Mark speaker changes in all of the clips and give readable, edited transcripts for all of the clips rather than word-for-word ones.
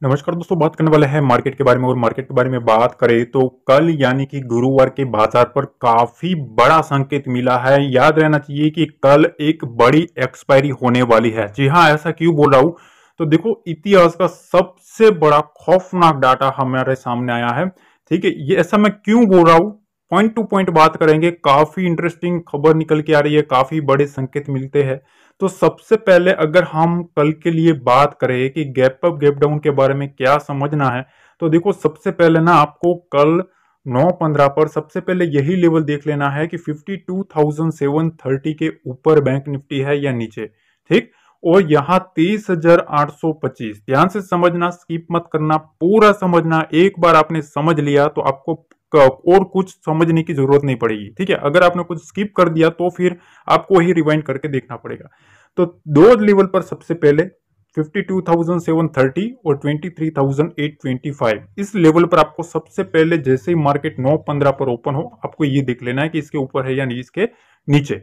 Speaker 1: नमस्कार दोस्तों, बात करने वाले हैं मार्केट के बारे में। और मार्केट के बारे में बात करें तो कल यानी कि गुरुवार के बाजार पर काफी बड़ा संकेत मिला है। याद रहना चाहिए कि कल एक बड़ी एक्सपायरी होने वाली है। जी हाँ, ऐसा क्यों बोल रहा हूं तो देखो, इतिहास का सबसे बड़ा खौफनाक डाटा हमारे सामने आया है। ठीक है, ये ऐसा मैं क्यों बोल रहा हूं, पॉइंट टू पॉइंट बात करेंगे। काफी इंटरेस्टिंग खबर निकल के आ रही है, काफी बड़े संकेत मिलते हैं। तो सबसे पहले अगर हम कल के लिए बात करें कि गैप अप गैप डाउन के बारे में क्या समझना है, तो देखो सबसे पहले ना आपको कल 9:15 पर सबसे पहले यही लेवल देख लेना है कि 52,730 के ऊपर बैंक निफ्टी है या नीचे। ठीक, और यहाँ 23,825। ध्यान से समझना, स्किप मत करना, पूरा समझना। एक बार आपने समझ लिया तो आपको और कुछ समझने की जरूरत नहीं पड़ेगी। ठीक है, अगर आपने कुछ स्किप कर दिया तो फिर आपको ही रिवाइंड करके देखना पड़ेगा। तो दो लेवल पर सबसे पहले 52,730 और 23,825, इस लेवल पर आपको सबसे पहले जैसे ही मार्केट 9:15 पर ओपन हो आपको ये देख लेना है कि इसके ऊपर है या नहीं इसके नीचे।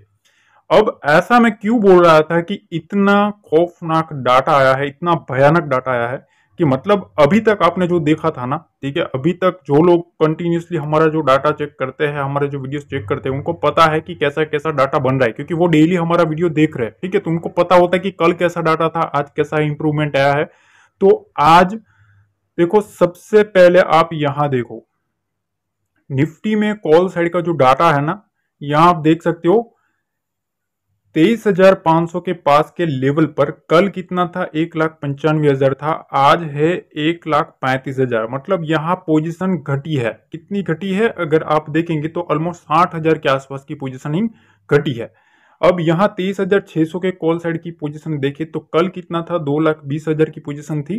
Speaker 1: अब ऐसा मैं क्यों बोल रहा था कि इतना खौफनाक डाटा आया है, इतना भयानक डाटा आया है कि मतलब अभी तक आपने जो देखा था ना, ठीक है, अभी तक जो लोग कंटिन्यूसली हमारा जो डाटा चेक करते हैं, हमारे जो वीडियोस चेक करते हैं, उनको पता है कि कैसा कैसा डाटा बन रहा है, क्योंकि वो डेली हमारा वीडियो देख रहे हैं। ठीक है, तो उनको पता होता है कि कल कैसा डाटा था, आज कैसा इंप्रूवमेंट आया है। तो आज देखो, सबसे पहले आप यहां देखो, निफ्टी में कॉल साइड का जो डाटा है ना, यहां आप देख सकते हो 23,500 के पास के लेवल पर कल कितना था, 1,95,000 था। आज है 1,35,000। मतलब यहाँ पोजीशन घटी है। कितनी घटी है अगर आप देखेंगे तो ऑलमोस्ट 60,000 के आसपास की पोजीशनिंग घटी है। अब यहाँ 23,600 के कॉल साइड की पोजीशन देखे तो कल कितना था, 2,20,000 की पोजीशन थी।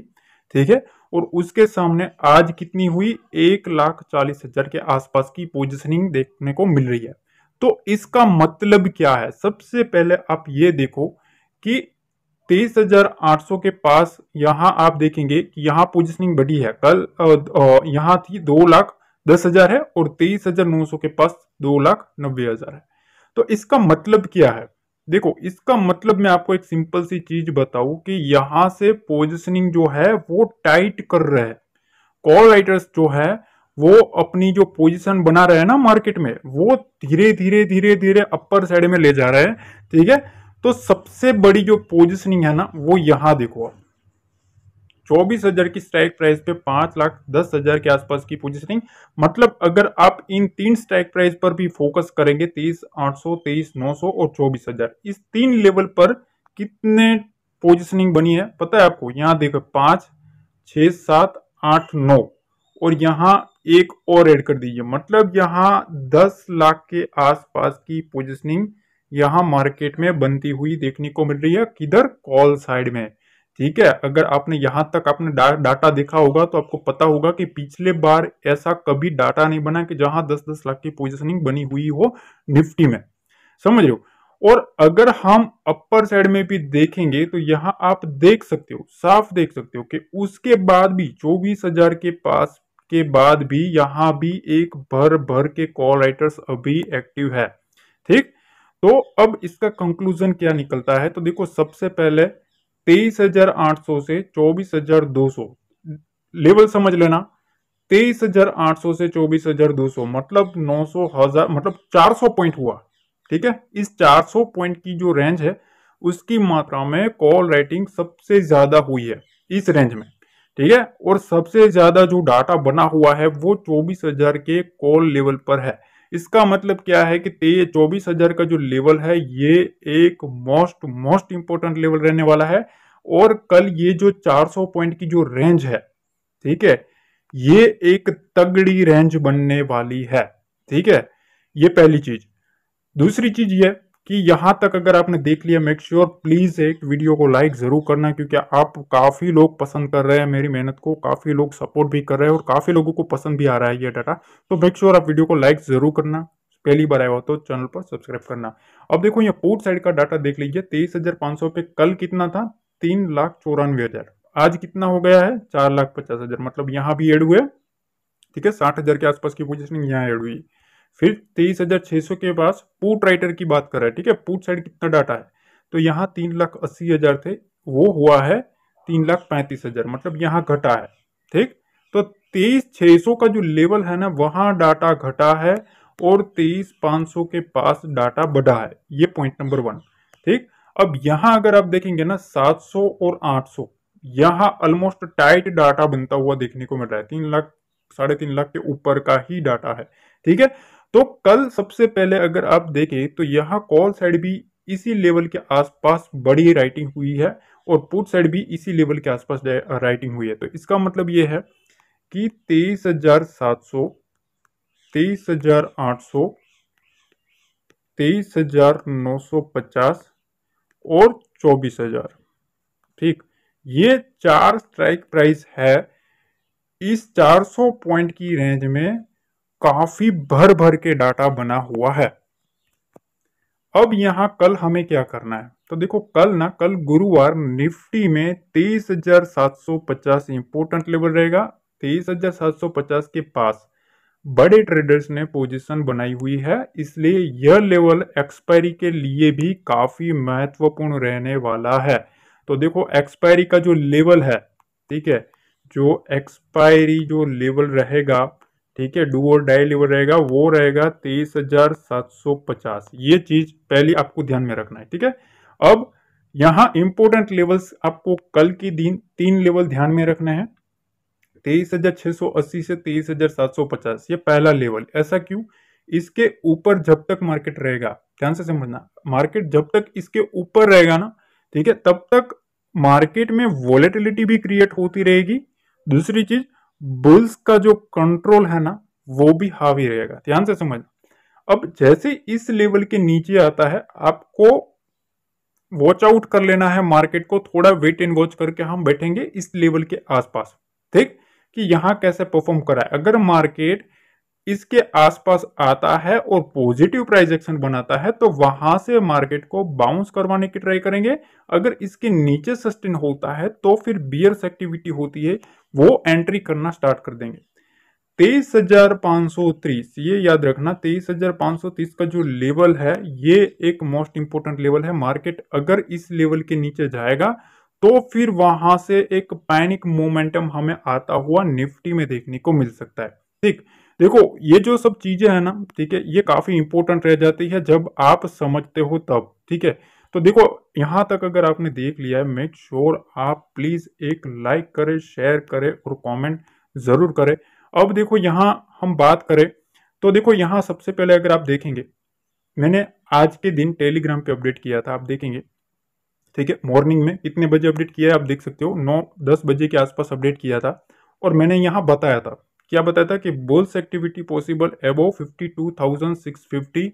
Speaker 1: ठीक है, और उसके सामने आज कितनी हुई, 1,40,000 के आसपास की पोजीशनिंग देखने को मिल रही है। तो इसका मतलब क्या है, सबसे पहले आप ये देखो कि 23,800 के पास यहां आप देखेंगे कि यहां पोजिशनिंग बढ़ी है। कल यहां थी 2,10,000 है और 23,900 के पास 2,90,000 है। तो इसका मतलब क्या है, देखो इसका मतलब मैं आपको एक सिंपल सी चीज बताऊं कि यहां से पोजिशनिंग जो है वो टाइट कर रहे हैं। कॉल राइटर्स जो है वो अपनी जो पोजीशन बना रहे हैं ना मार्केट में, वो धीरे धीरे धीरे धीरे अपर साइड में ले जा रहे हैं। ठीक है, तो सबसे बड़ी जो पोजीशनिंग है ना वो यहां देखो आप, 24,000 की स्ट्राइक प्राइस पे 5,10,000 के आसपास की पोजीशनिंग। मतलब अगर आप इन तीन स्ट्राइक प्राइस पर भी फोकस करेंगे, 23,800, 23,900 और 24,000, इस तीन लेवल पर कितने पोजीशनिंग बनी है पता है आपको? यहां देखो 5, 6, 7, 8, 9 और यहां एक और ऐड कर दीजिए। मतलब यहां 10 लाख के आसपास की पोजीशनिंग यहां मार्केट में बनती हुई देखने को मिल रही है। किधर? कॉल साइड में। ठीक है, अगर आपने यहां तक आपने डाटा देखा होगा तो आपको पता होगा कि पिछले बार ऐसा कभी डाटा नहीं बना कि जहां 10-10 लाख की पोजीशनिंग बनी हुई हो निफ्टी में। समझ रहे हो? और अगर हम अपर साइड में भी देखेंगे तो यहां आप देख सकते हो, साफ देख सकते हो कि उसके बाद भी 24,000 के पास के बाद भी यहां भी एक भर भर के कॉल राइटर्स अभी एक्टिव है। ठीक, तो अब इसका कंक्लूजन क्या निकलता है, तो देखो सबसे पहले 23,800 से 24,200 लेवल समझ लेना। 23,800 से 24,200 मतलब 900,000, मतलब 400 पॉइंट हुआ। ठीक है, इस 400 पॉइंट की जो रेंज है उसकी मात्रा में कॉल राइटिंग सबसे ज्यादा हुई है इस रेंज में। ठीक है, और सबसे ज्यादा जो डाटा बना हुआ है वो 24,000 के कॉल लेवल पर है। इसका मतलब क्या है कि 24,000 का जो लेवल है ये एक मोस्ट मोस्ट इंपोर्टेंट लेवल रहने वाला है। और कल ये जो 400 पॉइंट की जो रेंज है, ठीक है, ये एक तगड़ी रेंज बनने वाली है। ठीक है, ये पहली चीज। दूसरी चीज ये कि यहां तक अगर आपने देख लिया, मेक श्योर प्लीज एक वीडियो को लाइक जरूर करना, क्योंकि आप काफी लोग पसंद कर रहे हैं मेरी मेहनत को, काफी लोग सपोर्ट भी कर रहे हैं और काफी लोगों को पसंद भी आ रहा है ये डाटा। तो मेक श्योर आप वीडियो को लाइक जरूर करना, पहली बार आया हो तो चैनल पर सब्सक्राइब करना। अब देखो ये पुट साइड का डाटा देख लीजिए, 23,500 पे कल कितना था, 3,94,000। आज कितना हो गया है, 4,50,000। मतलब यहाँ भी एड हुए। ठीक है, 60,000 के आसपास की पोजीशनिंग यहाँ एड हुई। फिर 23,600 के पास पुट राइटर की बात कर रहा है। ठीक है, पुट साइड कितना डाटा है, तो यहाँ 3,80,000 थे, वो हुआ है 3,35,000, मतलब यहाँ घटा है। ठीक, तो 23,600 का जो लेवल है ना वहां डाटा घटा है और 23,500 के पास डाटा बढ़ा है। ये पॉइंट नंबर 1। ठीक, अब यहां अगर आप देखेंगे ना 700 और 800, यहाँ ऑलमोस्ट टाइट डाटा बनता हुआ देखने को मिल रहा है। 3 लाख 3.5 लाख के ऊपर का ही डाटा है। ठीक है, तो कल सबसे पहले अगर आप देखें तो यहाँ कॉल साइड भी इसी लेवल के आसपास बड़ी राइटिंग हुई है और पुट साइड भी इसी लेवल के आसपास राइटिंग हुई है। तो इसका मतलब ये है कि 23,700, 23,800, 23,950 और 24,000। ठीक, ये 4 स्ट्राइक प्राइस है। इस 400 पॉइंट की रेंज में काफी भर भर के डाटा बना हुआ है। अब यहां कल हमें क्या करना है, तो देखो कल गुरुवार निफ्टी में 23,750 इंपोर्टेंट लेवल रहेगा। 23,750 के पास बड़े ट्रेडर्स ने पोजीशन बनाई हुई है, इसलिए यह लेवल एक्सपायरी के लिए भी काफी महत्वपूर्ण रहने वाला है। तो देखो एक्सपायरी का जो लेवल है, ठीक है, जो एक्सपायरी जो लेवल रहेगा, ठीक है, डू और डाई लेवल रहेगा, वो रहेगा 23,750। ये चीज पहले आपको ध्यान में रखना है। ठीक है, अब यहाँ इंपोर्टेंट लेवल्स आपको कल की दिन 3 लेवल ध्यान में रखना है। 23,680 से 23,750, ये पहला लेवल। ऐसा क्यों? इसके ऊपर जब तक मार्केट रहेगा, ध्यान से समझना, मार्केट जब तक इसके ऊपर रहेगा ना, ठीक है, तब तक मार्केट में वॉलेटिलिटी भी क्रिएट होती रहेगी। दूसरी चीज, बुल्स का जो कंट्रोल है ना वो भी हावी रहेगा। ध्यान से समझना। अब जैसे इस लेवल के नीचे आता है, आपको वॉच आउट कर लेना है मार्केट को, थोड़ा वेट एंड वॉच करके हम बैठेंगे इस लेवल के आसपास। ठीक, कि यहां कैसे परफॉर्म करा है। अगर मार्केट इसके आसपास आता है और पॉजिटिव प्राइस एक्शन बनाता है तो वहां से मार्केट को बाउंस करवाने की ट्राई करेंगे। अगर इसके नीचे सस्टेन होता है तो फिर बियर्स एक्टिविटी होती है, वो एंट्री करना स्टार्ट कर देंगे। 23,530, ये याद रखना, 23,530 का जो लेवल है ये एक मोस्ट इंपोर्टेंट लेवल है। मार्केट अगर इस लेवल के नीचे जाएगा तो फिर वहां से एक पैनिक मोमेंटम हमें आता हुआ निफ्टी में देखने को मिल सकता है। ठीक, देखो ये जो सब चीजें हैं ना, ठीक है, ये काफी इंपॉर्टेंट रह जाती है जब आप समझते हो तब। ठीक है, तो देखो यहां तक अगर आपने देख लिया है, मेक श्योर आप प्लीज एक लाइक करें, शेयर करें और कमेंट जरूर करें। अब देखो यहां हम बात करें तो देखो यहां सबसे पहले अगर आप देखेंगे, मैंने आज के दिन टेलीग्राम पे अपडेट किया था, आप देखेंगे, ठीक है, मॉर्निंग में कितने बजे अपडेट किया है आप देख सकते हो, 9-10 बजे के आसपास अपडेट किया था। और मैंने यहां बताया था, क्या बताया था, कि बुल्स एक्टिविटी पॉसिबल अबव 52,650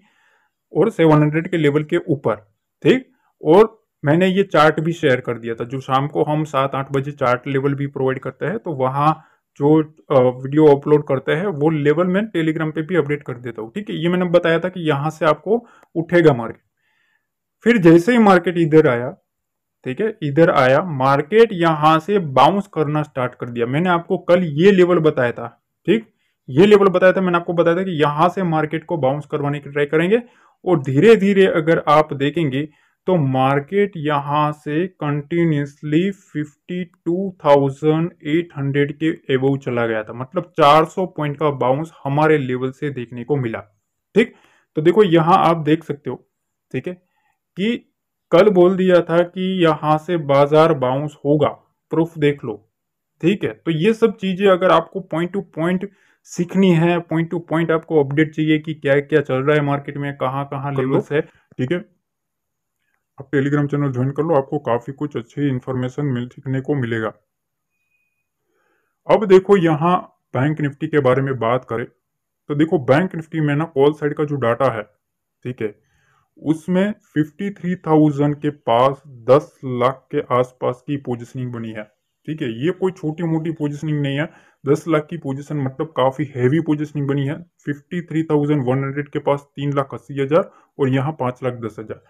Speaker 1: और 700 के लेवल के ऊपर। ठीक, और मैंने ये चार्ट भी शेयर कर दिया था, जो शाम को हम 7-8 बजे चार्ट लेवल भी प्रोवाइड करते हैं, तो वहां जो वीडियो अपलोड करते हैं वो लेवल मैं टेलीग्राम पे भी अपडेट कर देता हूँ। ठीक है, ये मैंने बताया था कि यहां से आपको उठेगा मार्केट। फिर जैसे ही मार्केट इधर आया, ठीक है, इधर आया मार्केट, यहां से बाउंस करना स्टार्ट कर दिया। मैंने आपको कल ये लेवल बताया था, ठीक, ये लेवल बताया था, मैंने आपको बताया था कि यहां से मार्केट को बाउंस करवाने की ट्राई करेंगे। और धीरे धीरे अगर आप देखेंगे तो मार्केट यहां से कंटिन्यूसली 52,800 के एबव चला गया था, मतलब 400 पॉइंट का बाउंस हमारे लेवल से देखने को मिला। ठीक, तो देखो यहां आप देख सकते हो, ठीक है, कि कल बोल दिया था कि यहां से बाजार बाउंस होगा, प्रूफ देख लो। ठीक है, तो ये सब चीजें अगर आपको पॉइंट टू पॉइंट सीखनी है, पॉइंट टू पॉइंट आपको अपडेट चाहिए कि क्या क्या चल रहा है मार्केट में, कहां कहां लेवल्स है, ठीक है, आप टेलीग्राम चैनल ज्वाइन कर लो, आपको काफी कुछ अच्छी इंफॉर्मेशन सीखने को मिलेगा। अब देखो यहाँ बैंक निफ्टी के बारे में बात करें तो देखो बैंक निफ्टी में ना कॉल साइड का जो डाटा है, ठीक है, उसमें 53,000 के पास 10 लाख के आसपास की पोजीशनिंग बनी है। ठीक है, ये कोई छोटी मोटी पोजीशनिंग नहीं है, 10 लाख की पोजीशन मतलब काफी हैवी पोजीशनिंग बनी है। 53,100 के पास 3,80,000 और यहाँ 5,10,000।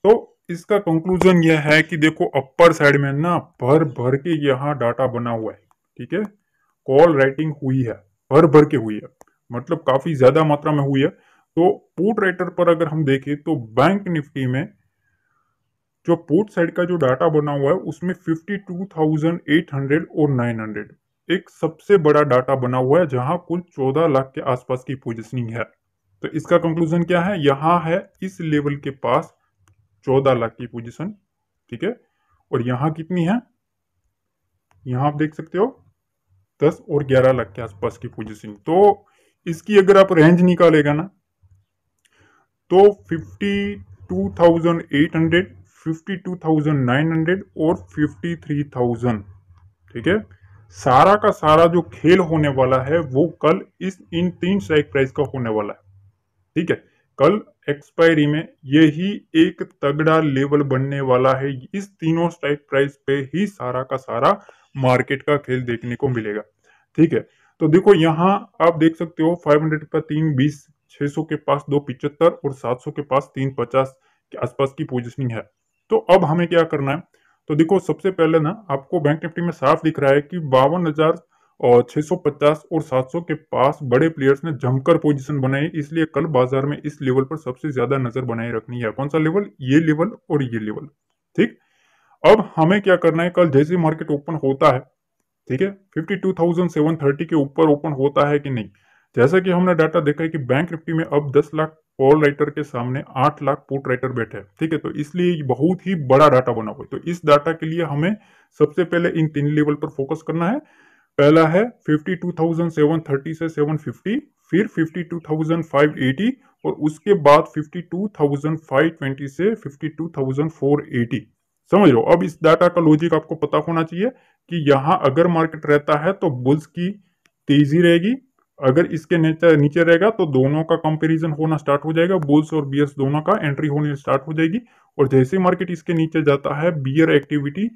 Speaker 1: तो इसका कंक्लूजन यह है कि देखो अपर साइड में ना भर भर के यहाँ डाटा बना हुआ है। ठीक है, कॉल राइटिंग हुई है, भर भर के हुई है, मतलब काफी ज्यादा मात्रा में हुई है। तो पुट राइटर पर अगर हम देखें तो बैंक निफ्टी में जो पुट साइड का जो डाटा बना हुआ है उसमें 52,800 और 900 एक सबसे बड़ा डाटा बना हुआ है, जहां कुल 14 लाख के आसपास की पोजिशनिंग है। तो इसका कंक्लूजन क्या है, यहाँ है इस लेवल के पास 14 लाख की पोजीशन, ठीक है। और यहाँ कितनी है, यहाँ आप देख सकते हो 10 और 11 लाख के आसपास की पोजीशन। तो इसकी अगर आप रेंज निकालेगा ना, तो 52,800, 52,900 और 53,000, ठीक है। सारा का सारा जो खेल होने वाला है वो कल इन तीन स्ट्राइक प्राइस का होने वाला है, ठीक है। कल एक्सपायरी में यही एक तगड़ा लेवल बनने वाला है। इस तीनों स्ट्राइक प्राइस पे ही सारा का सारा मार्केट का खेल देखने को मिलेगा, ठीक है। तो देखो यहाँ आप देख सकते हो 500 का 320, 600 के पास 275 और 700 के पास 350 के आसपास की पोजिशनिंग है। तो अब हमें क्या करना है, तो देखो सबसे पहले ना आपको बैंक निफ्टी में साफ दिख रहा है कि 52,000 और 650 और 700 के पास बड़े प्लेयर्स ने जमकर पोजीशन बनाई, इसलिए कल बाजार में इस लेवल पर सबसे ज्यादा नजर बनाए रखनी है। कौन सा लेवल, ये लेवल और ये लेवल, ठीक। अब हमें क्या करना है, कल जैसे मार्केट ओपन होता है, ठीक है, 52,730 के ऊपर ओपन होता है कि नहीं। जैसा कि हमने डाटा देखा है कि बैंक निफ्टी में अब 10 लाख कॉल राइटर के सामने 8 लाख पुट राइटर बैठे हैं, ठीक है। तो इसलिए बहुत ही बड़ा डाटा बना हुआ है। तो इस डाटा के लिए हमें सबसे पहले इन तीन लेवल पर फोकस करना है। पहला है 52,730 से 750, फिर 52,580 और उसके बाद 52,520 से 52,480। समझ लो, अब इस डाटा का लॉजिक आपको पता होना चाहिए कि यहाँ अगर मार्केट रहता है तो बुल्स की तेजी रहेगी, अगर इसके नीचे नीचे रहेगा तो दोनों का कंपैरिजन होना स्टार्ट हो जाएगा, बुल्स और बियर्स दोनों का एंट्री होनी स्टार्ट हो जाएगी। और जैसे मार्केट इसके नीचे जाता है, bear activity,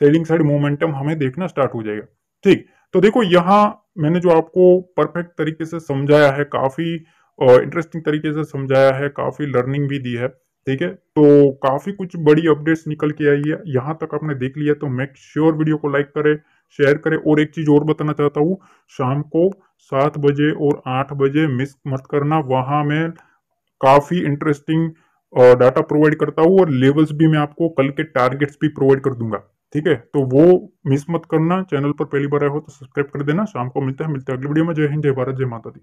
Speaker 1: selling side momentum हमें देखना स्टार्ट हो जाएगा, ठीक। तो देखो यहाँ मैंने जो आपको परफेक्ट तरीके से समझाया है, काफी इंटरेस्टिंग तरीके से समझाया है, काफी लर्निंग भी दी है, ठीक है। तो काफी कुछ बड़ी अपडेट्स निकल के आई है। यहाँ तक आपने देख लिया तो मेक श्योर वीडियो को लाइक करें, शेयर करें। और एक चीज और बताना चाहता हूँ, शाम को 7 बजे और 8 बजे मिस मत करना, वहां मैं काफी इंटरेस्टिंग डाटा प्रोवाइड करता हूँ और लेवल्स भी मैं आपको कल के टारगेट्स भी प्रोवाइड कर दूंगा, ठीक है। तो वो मिस मत करना। चैनल पर पहली बार आए हो तो सब्सक्राइब कर देना। शाम को मिलते हैं अगली वीडियो में। जय हिंद, जय भारत, जय माता दी।